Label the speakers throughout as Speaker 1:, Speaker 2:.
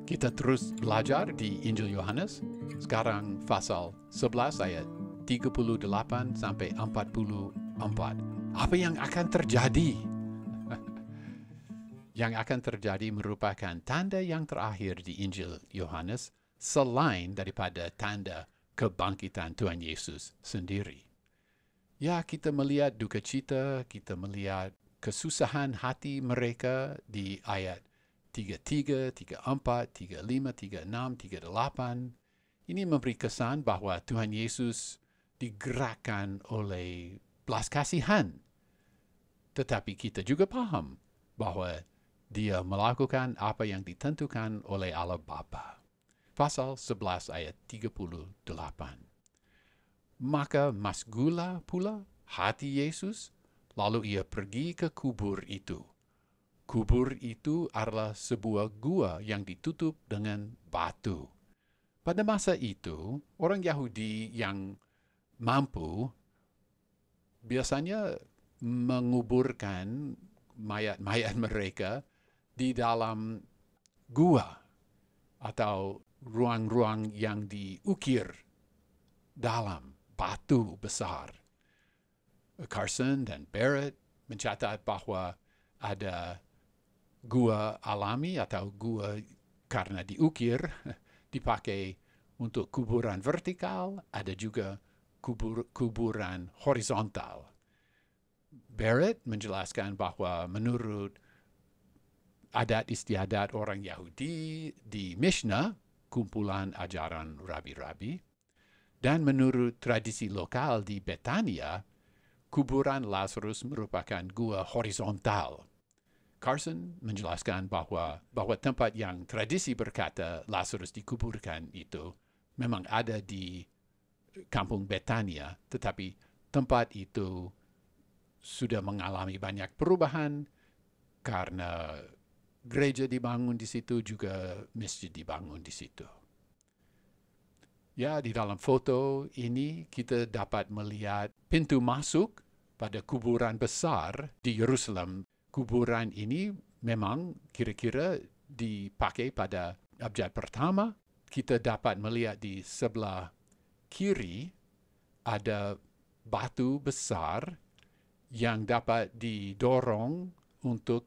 Speaker 1: Kita terus belajar di Injil Yohanes. Sekarang pasal 11 ayat 38 sampai 44. Apa yang akan terjadi? Yang akan terjadi merupakan tanda yang terakhir di Injil Yohanes selain daripada tanda kebangkitan Tuhan Yesus sendiri. Ya, kita melihat duka cita, kita melihat kesusahan hati mereka di ayat 33, 34, 35, 36, 38. Ini memberi kesan bahwa Tuhan Yesus digerakkan oleh belas kasihan. Tetapi kita juga paham bahwa dia melakukan apa yang ditentukan oleh Allah Bapa. Pasal 11 ayat 38. Maka masgula pula hati Yesus, lalu ia pergi ke kubur itu. Kubur itu adalah sebuah gua yang ditutup dengan batu. Pada masa itu, orang Yahudi yang mampu biasanya menguburkan mayat-mayat mereka di dalam gua atau ruang-ruang yang diukir dalam batu besar. Carson dan Barrett mencatat bahwa ada gua alami atau gua karena diukir dipakai untuk kuburan vertikal, ada juga kuburan horizontal. Barrett menjelaskan bahwa menurut adat istiadat orang Yahudi di Mishnah, kumpulan ajaran rabi-rabi, dan menurut tradisi lokal di Betania, kuburan Lazarus merupakan gua horizontal. Carson menjelaskan bahwa tempat yang tradisi berkata Lazarus dikuburkan itu memang ada di kampung Betania, tetapi tempat itu sudah mengalami banyak perubahan karena gereja dibangun di situ, juga masjid dibangun di situ. Ya, di dalam foto ini kita dapat melihat pintu masuk pada kuburan besar di Yerusalem. Kuburan ini memang kira-kira dipakai pada abjad pertama. Kita dapat melihat di sebelah kiri ada batu besar yang dapat didorong untuk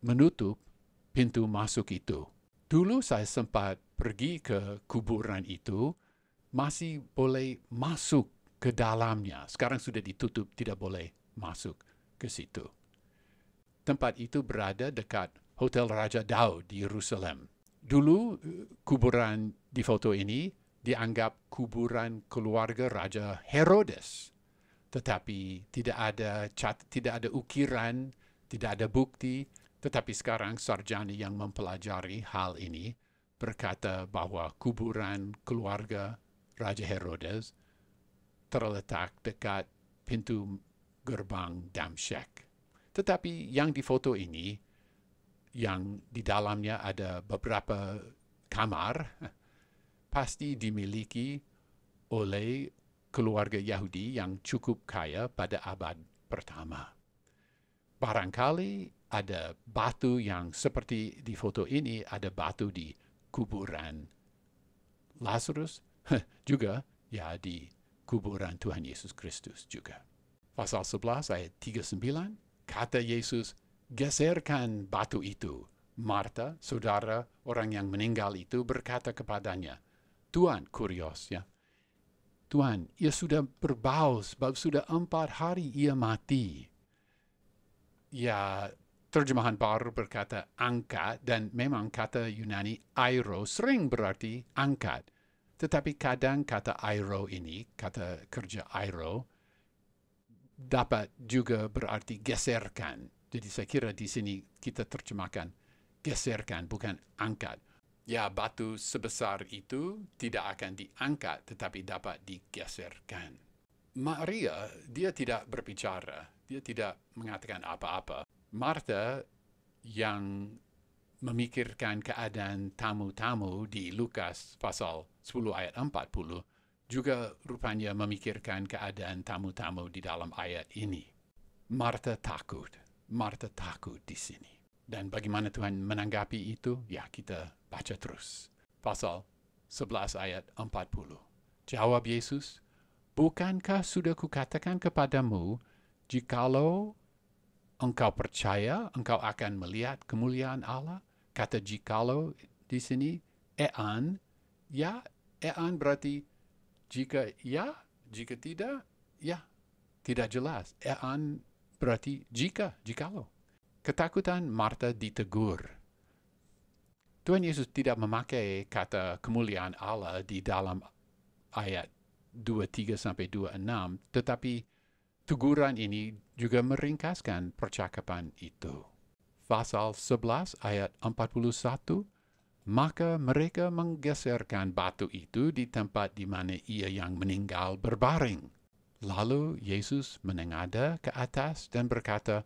Speaker 1: menutup pintu masuk itu. Dulu saya sempat pergi ke kuburan itu, masih boleh masuk ke dalamnya. Sekarang sudah ditutup, tidak boleh masuk ke situ. Tempat itu berada dekat Hotel Raja Daud di Yerusalem. Dulu kuburan di foto ini dianggap kuburan keluarga Raja Herodes. Tetapi tidak ada ukiran, tidak ada bukti. Tetapi sekarang sarjana yang mempelajari hal ini berkata bahwa kuburan keluarga Raja Herodes terletak dekat pintu gerbang Damsyek. Tetapi yang di foto ini, yang di dalamnya ada beberapa kamar, pasti dimiliki oleh keluarga Yahudi yang cukup kaya pada abad pertama. Barangkali ada batu yang seperti di foto ini, ada batu di kuburan Lazarus, juga ya di kuburan Tuhan Yesus Kristus juga. Pasal 11 ayat 39, kata Yesus, geserkan batu itu. Marta, saudara orang yang meninggal itu, berkata kepadanya, Tuhan, kurios ya, Tuhan, ia sudah berbau sebab sudah 4 hari ia mati. Ya, terjemahan baru berkata angkat, dan memang kata Yunani airo sering berarti angkat. Tetapi kadang kata airo ini, kata kerja airo, dapat juga berarti geserkan. Jadi saya kira di sini kita terjemahkan geserkan, bukan angkat. Ya, batu sebesar itu tidak akan diangkat, tetapi dapat digeserkan. Maria, dia tidak berbicara, dia tidak mengatakan apa-apa. Marta yang memikirkan keadaan tamu-tamu di Lukas pasal 10 ayat 40, juga rupanya memikirkan keadaan tamu-tamu di dalam ayat ini. Marta takut di sini. Dan bagaimana Tuhan menanggapi itu? Ya, kita Baca terus. Pasal 11 ayat 40. Jawab Yesus, "Bukankah sudah kukatakan kepadamu, jikalau engkau percaya, engkau akan melihat kemuliaan Allah?" Kata jikalau di sini, ean, ya, ean berarti jika ya, jika tidak, ya, tidak jelas. Ean berarti jikalau. Ketakutan Marta ditegur. Tuhan Yesus tidak memakai kata kemuliaan Allah di dalam ayat 23-26, tetapi teguran ini juga meringkaskan percakapan itu. Pasal 11 ayat 41, maka mereka menggeserkan batu itu di tempat di mana ia yang meninggal berbaring. Lalu Yesus menengadah ke atas dan berkata,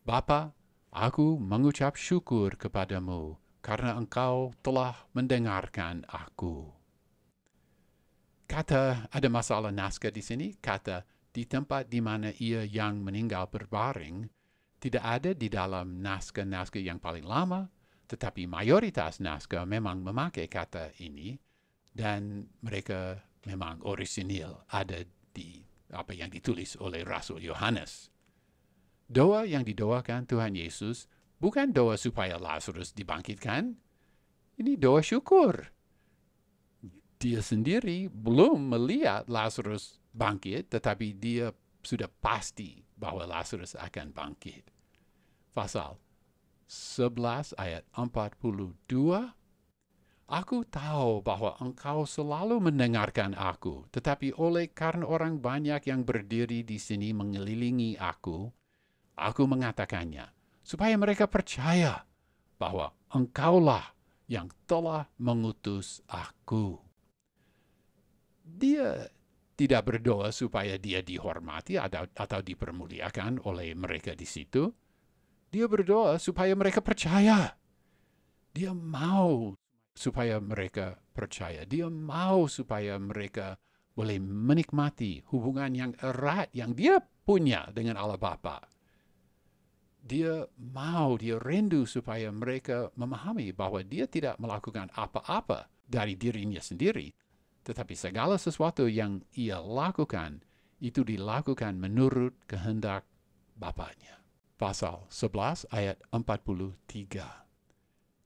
Speaker 1: "Bapa, aku mengucap syukur kepadamu karena engkau telah mendengarkan aku." Kata ada masalah naskah di sini, kata di tempat di mana ia yang meninggal berbaring, tidak ada di dalam naskah-naskah yang paling lama, tetapi mayoritas naskah memang memakai kata ini, dan mereka memang orisinil, ada di apa yang ditulis oleh Rasul Yohanes. Doa yang didoakan Tuhan Yesus bukan doa supaya Lazarus dibangkitkan, ini doa syukur. Dia sendiri belum melihat Lazarus bangkit, tetapi dia sudah pasti bahwa Lazarus akan bangkit. Pasal 11 ayat 42, "Aku tahu bahwa engkau selalu mendengarkan aku, tetapi oleh karena orang banyak yang berdiri di sini mengelilingi aku mengatakannya, supaya mereka percaya bahwa engkaulah yang telah mengutus aku." Dia tidak berdoa supaya dia dihormati atau dipermuliakan oleh mereka di situ. Dia berdoa supaya mereka percaya. Dia mau supaya mereka percaya. Dia mau supaya mereka boleh menikmati hubungan yang erat yang dia punya dengan Allah Bapa. Dia rindu supaya mereka memahami bahwa dia tidak melakukan apa-apa dari dirinya sendiri, tetapi segala sesuatu yang ia lakukan, itu dilakukan menurut kehendak Bapanya. Pasal 11 ayat 43.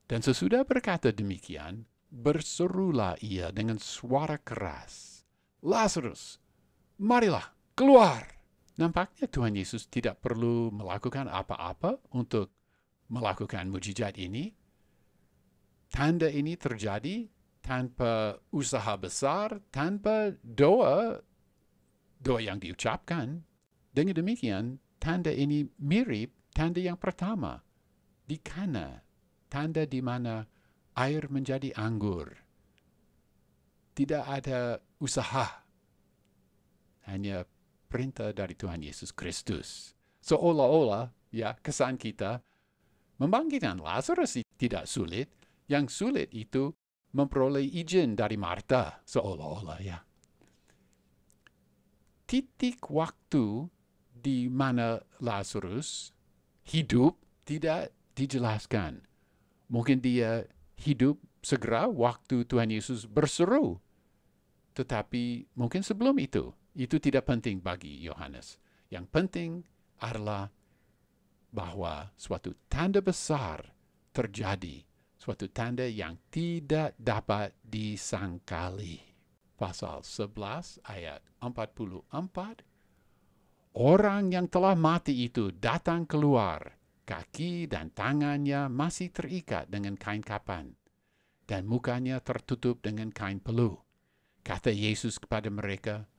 Speaker 1: Dan sesudah berkata demikian, berserulah ia dengan suara keras, "Lazarus, marilah keluar!" Nampaknya Tuhan Yesus tidak perlu melakukan apa-apa untuk melakukan mujizat ini. Tanda ini terjadi tanpa usaha besar, tanpa doa yang diucapkan. Dengan demikian, tanda ini mirip tanda yang pertama di Kana, tanda di mana air menjadi anggur. Tidak ada usaha, hanya perintah dari Tuhan Yesus Kristus. Seolah-olah, ya, kesan kita, membangkitkan Lazarus tidak sulit. Yang sulit itu memperoleh izin dari Marta, seolah-olah, ya. Titik waktu di mana Lazarus hidup tidak dijelaskan. Mungkin dia hidup segera waktu Tuhan Yesus berseru. Tetapi mungkin sebelum itu tidak penting bagi Yohanes. Yang penting adalah bahwa suatu tanda besar terjadi. Suatu tanda yang tidak dapat disangkali. Pasal 11 ayat 44. Orang yang telah mati itu datang keluar. Kaki dan tangannya masih terikat dengan kain kapan. Dan mukanya tertutup dengan kain peluh. Kata Yesus kepada mereka,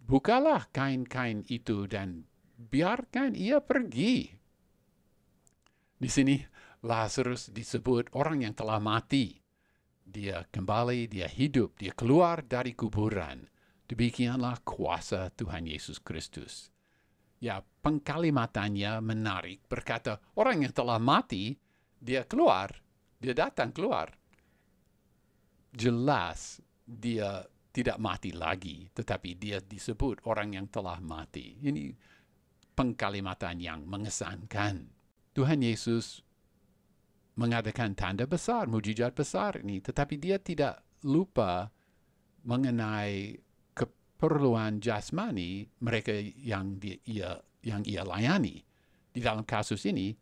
Speaker 1: "Bukalah kain-kain itu dan biarkan ia pergi." Di sini Lazarus disebut orang yang telah mati. Dia kembali, dia hidup, dia keluar dari kuburan. Demikianlah kuasa Tuhan Yesus Kristus. Ya, pengkalimatannya menarik, berkata, orang yang telah mati, dia keluar, dia datang keluar. Jelas dia tidak mati lagi, tetapi dia disebut orang yang telah mati. Ini pengkalimatan yang mengesankan. Tuhan Yesus mengadakan tanda besar, mujizat besar ini, tetapi dia tidak lupa mengenai keperluan jasmani mereka yang ia layani. Di dalam kasus ini,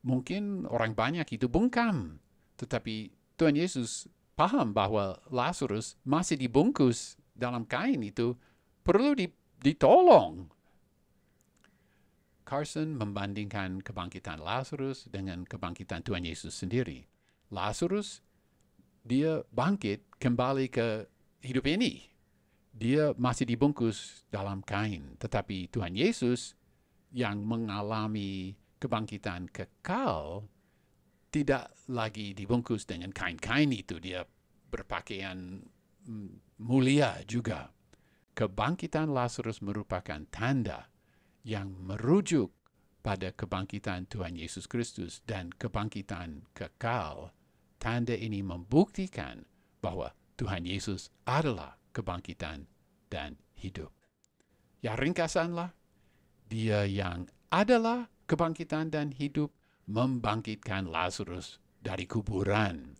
Speaker 1: mungkin orang banyak itu bungkam, tetapi Tuhan Yesus paham bahwa Lazarus masih dibungkus dalam kain itu perlu ditolong. Carson membandingkan kebangkitan Lazarus dengan kebangkitan Tuhan Yesus sendiri. Lazarus, dia bangkit kembali ke hidup ini. Dia masih dibungkus dalam kain. Tetapi Tuhan Yesus yang mengalami kebangkitan kekal tidak lagi dibungkus dengan kain-kain itu. Dia berpakaian mulia juga. Kebangkitan Lazarus merupakan tanda yang merujuk pada kebangkitan Tuhan Yesus Kristus dan kebangkitan kekal. Tanda ini membuktikan bahwa Tuhan Yesus adalah kebangkitan dan hidup. Ya, ringkasanlah, dia yang adalah kebangkitan dan hidup membangkitkan Lazarus dari kuburan.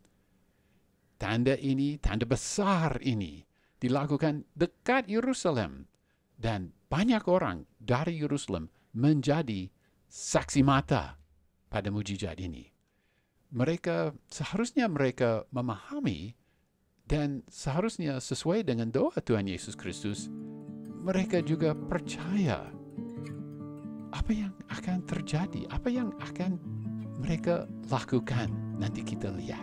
Speaker 1: Tanda ini, tanda besar ini, dilakukan dekat Yerusalem. Dan banyak orang dari Yerusalem menjadi saksi mata pada mujizat ini. Seharusnya mereka memahami dan seharusnya sesuai dengan doa Tuhan Yesus Kristus, mereka juga percaya apa yang akan terjadi, apa yang akan mereka lakukan. Nanti kita lihat.